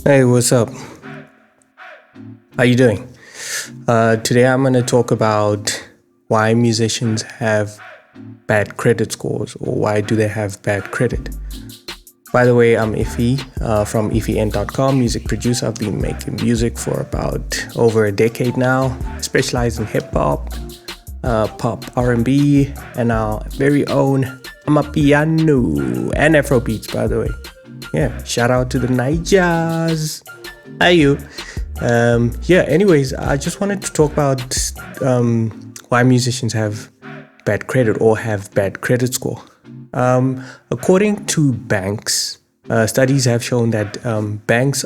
Hey, what's up? How you doing? Today I'm going to talk about why musicians have bad credit scores, or why do they have bad credit. By the way, I'm Ephy from ephyn.com, music producer. I've been making music for about over a decade now. I specialize in hip hop, pop, R&B, and our very own Amapiano and Afro beats, by the way. Yeah, shout out to the Nigers. How you? Anyways, I just wanted to talk about why musicians have bad credit or have bad credit score. According to banks, studies have shown that banks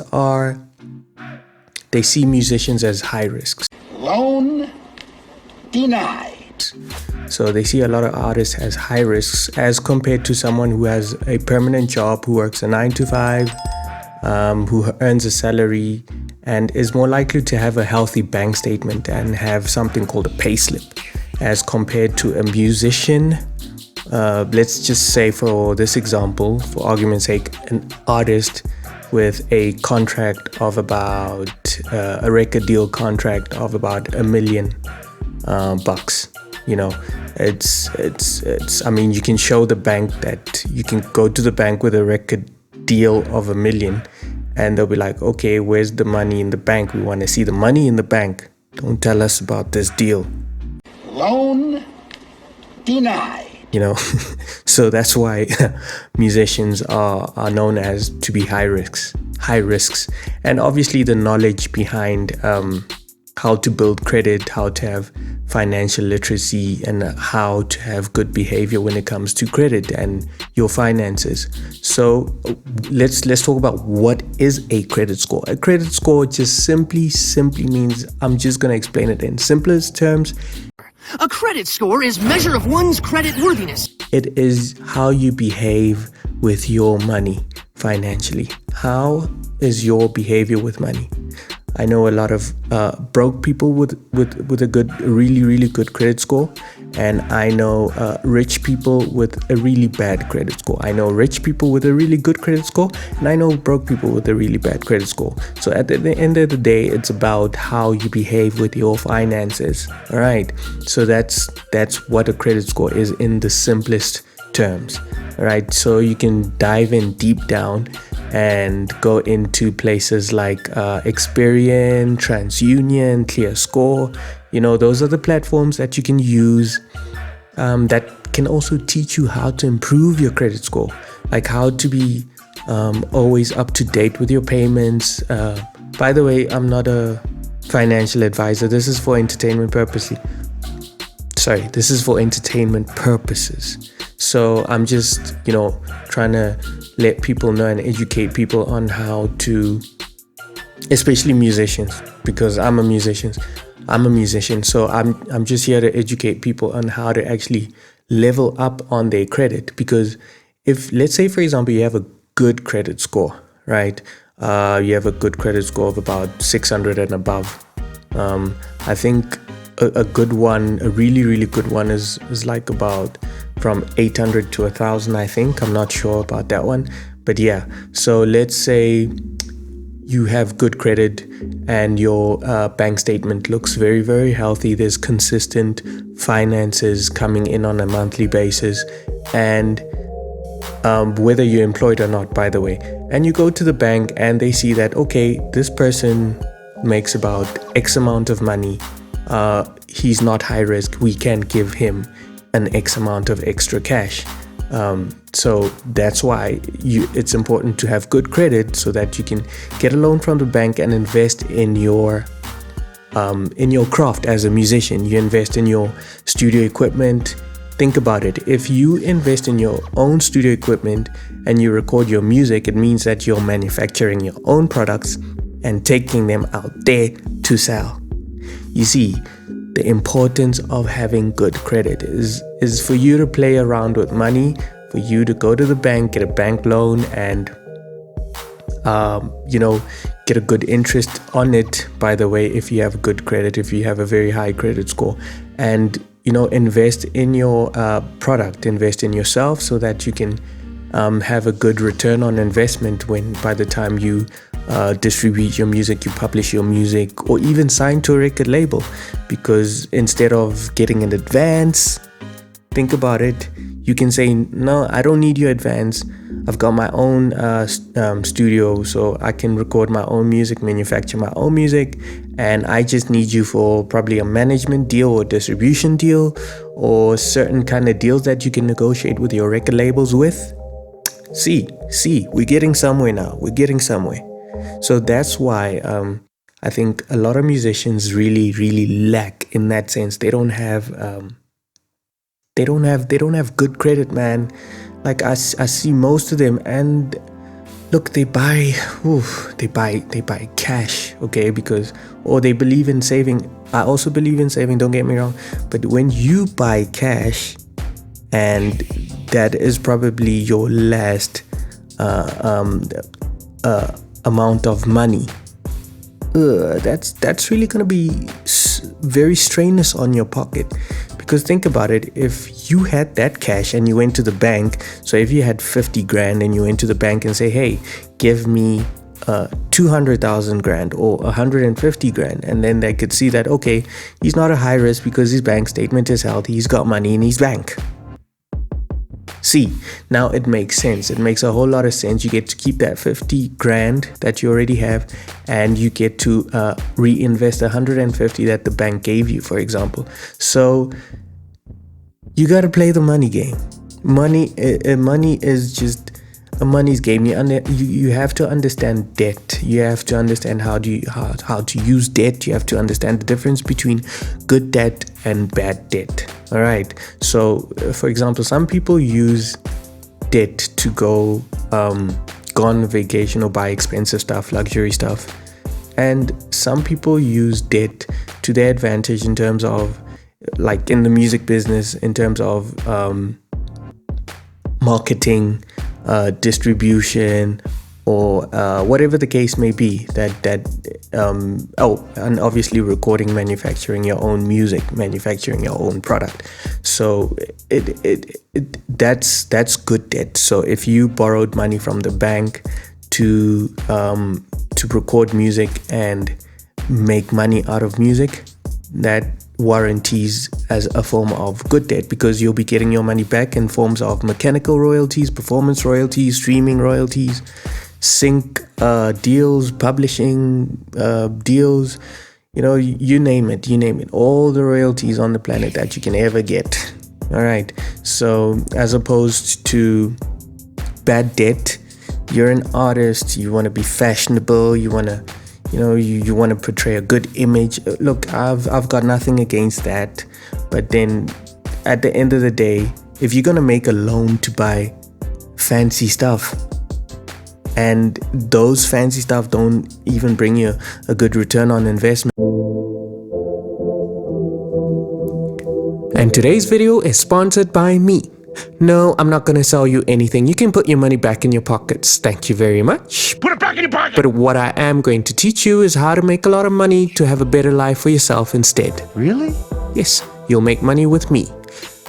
they see musicians as high risks. Loan denied. So they see a lot of artists as high risks as compared to someone who has a permanent job, who works a 9 to 5, who earns a salary and is more likely to have a healthy bank statement and have something called a payslip, as compared to a musician. Let's just say, for this example, for argument's sake, an artist with a contract of about a record deal contract of about $1 million bucks. You know, it's I mean, you can show the bank that you can go to the bank with a record deal of $1 million, and they'll be like, okay, where's the money in the bank? We want to see the money in the bank. Don't tell us about this deal. Loan denied. You know, so that's why musicians are known as to be high risks, and obviously the knowledge behind how to build credit, how to have financial literacy, and how to have good behavior when it comes to credit and your finances. So let's talk about what is a credit score. A credit score just simply means, I'm just going to explain it in simplest terms. A credit score is measure of one's credit worthiness. It is how you behave with your money financially. How is your behavior with money? I know a lot of broke people with a good, really good credit score, and I know rich people with a really bad credit score. I know rich people with a really good credit score, and I know broke people with a really bad credit score. So at the end of the day, it's about how you behave with your finances. All right. So that's what a credit score is in the simplest terms. All right. So you can dive in deep down and go into places like Experian, TransUnion, ClearScore. You know, those are the platforms that you can use that can also teach you how to improve your credit score, like how to be always up to date with your payments. By the way, I'm not a financial advisor. This is for entertainment purposes. This is for entertainment purposes. So I'm just, trying to let people know and educate people on how to, especially musicians, because I'm a musician. So I'm just here to educate people on how to actually level up on their credit. Because if, let's say, for example, you have a good credit score, right? You have a good credit score of about 600 and above. I think a good one, a really good one is like about from 800 to 1,000, I think. I'm not sure about that one. But yeah, so let's say you have good credit and your bank statement looks very healthy. There's consistent finances coming in on a monthly basis, and whether you're employed or not, by the way. And you go to the bank and they see that, okay, this person makes about X amount of money. He's not high risk. We can give him an X amount of extra cash. So that's why it's important to have good credit, so that you can get a loan from the bank and invest in your craft as a musician. You invest in your studio equipment. Think about it. If you invest in your own studio equipment and you record your music, it means that you're manufacturing your own products and taking them out there to sell. You see, the importance of having good credit is for you to play around with money, for you to go to the bank, get a bank loan, and get a good interest on it, by the way, if you have good credit, if you have a very high credit score. And invest in your product, invest in yourself, so that you can have a good return on investment by the time you distribute your music, you publish your music, or even sign to a record label. Because instead of getting an advance, think about it, you can say, no, I don't need your advance. I've got my own studio, so I can record my own music, manufacture my own music, and I just need you for probably a management deal or distribution deal or certain kind of deals that you can negotiate with your record labels with. See, we're getting somewhere now. We're getting somewhere. So that's why I think a lot of musicians really lack in that sense. They don't have good credit, man. Like I see most of them, and look, they buy cash, okay, because, or they believe in saving. I also believe in saving, don't get me wrong, but when you buy cash and that is probably your last amount of money, that's really gonna be very strenuous on your pocket. Because think about it, if you had that cash and you went to the bank, so if you had 50 grand and you went to the bank and say, hey, give me 200,000 grand or 150 grand, and then they could see that, okay, he's not a high risk because his bank statement is healthy, he's got money in his bank. See, now it makes sense. It makes a whole lot of sense. You get to keep that 50 grand that you already have, and you get to reinvest 150 that the bank gave you, for example. So you got to play the money game. Money is just a money's game. You have to understand debt. You have to understand how to use debt. You have to understand the difference between good debt and bad debt. All right. So, for example, some people use debt to go on vacation or buy expensive stuff, luxury stuff, and some people use debt to their advantage in terms of, like in the music business, in terms of marketing, distribution, or whatever the case may be, and obviously recording, manufacturing your own music, manufacturing your own product. So that's good debt. So if you borrowed money from the bank to record music and make money out of music, that warranties as a form of good debt, because you'll be getting your money back in forms of mechanical royalties, performance royalties, streaming royalties, sync deals, publishing deals, you name it, all the royalties on the planet that you can ever get. All right. So as opposed to bad debt, you're an artist, you want to be fashionable, you want to you want to portray a good image. Look, I've got nothing against that, but then at the end of the day, if you're gonna make a loan to buy fancy stuff, and those fancy stuff don't even bring you a good return on investment. And today's video is sponsored by me. No, I'm not going to sell you anything. You can put your money back in your pockets. Thank you very much. Put it back in your pocket! But what I am going to teach you is how to make a lot of money to have a better life for yourself instead. Really? Yes, you'll make money with me.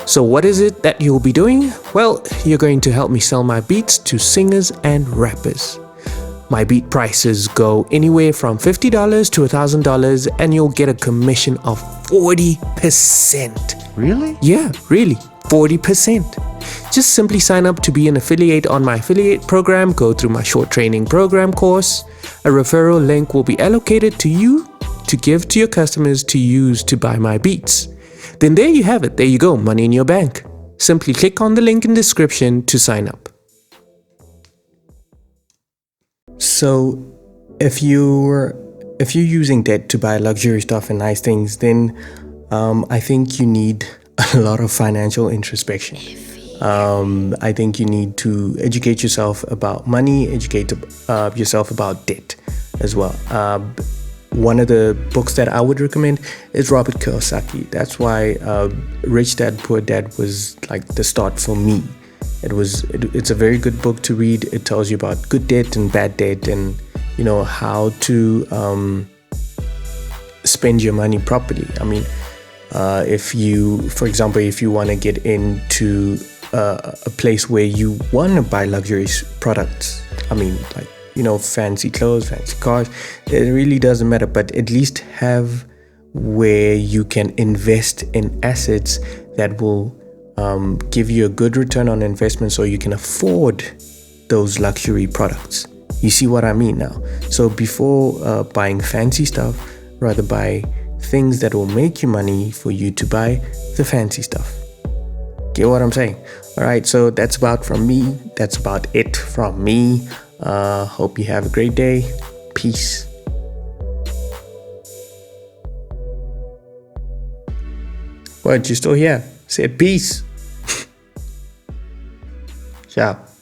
So what is it that you'll be doing? Well, you're going to help me sell my beats to singers and rappers. My beat prices go anywhere from $50 to $1,000, and you'll get a commission of 40%. Really? Yeah, really, 40%. Just simply sign up to be an affiliate on my affiliate program, go through my short training program course. A referral link will be allocated to you to give to your customers to use to buy my beats. Then there you have it, there you go, money in your bank. Simply click on the link in the description to sign up. So if you're using debt to buy luxury stuff and nice things, then I think you need a lot of financial introspection. I think you need to educate yourself about money, educate yourself about debt as well. One of the books that I would recommend is Robert Kiyosaki. That's why Rich Dad Poor Dad was like the start for me. It's a very good book to read. It tells you about good debt and bad debt, and how to spend your money properly. I mean, for example, if you want to get into a place where you want to buy luxurious products, I mean, like fancy clothes, fancy cars. It really doesn't matter, but at least have where you can invest in assets that will give you a good return on investment, so you can afford those luxury products. You see what I mean now? So before buying fancy stuff, rather buy things that will make you money for you to buy the fancy stuff. Get what I'm saying? All right, so that's about from me. That's about it from me. Hope you have a great day. Peace. What, you still here? Said peace. Ciao.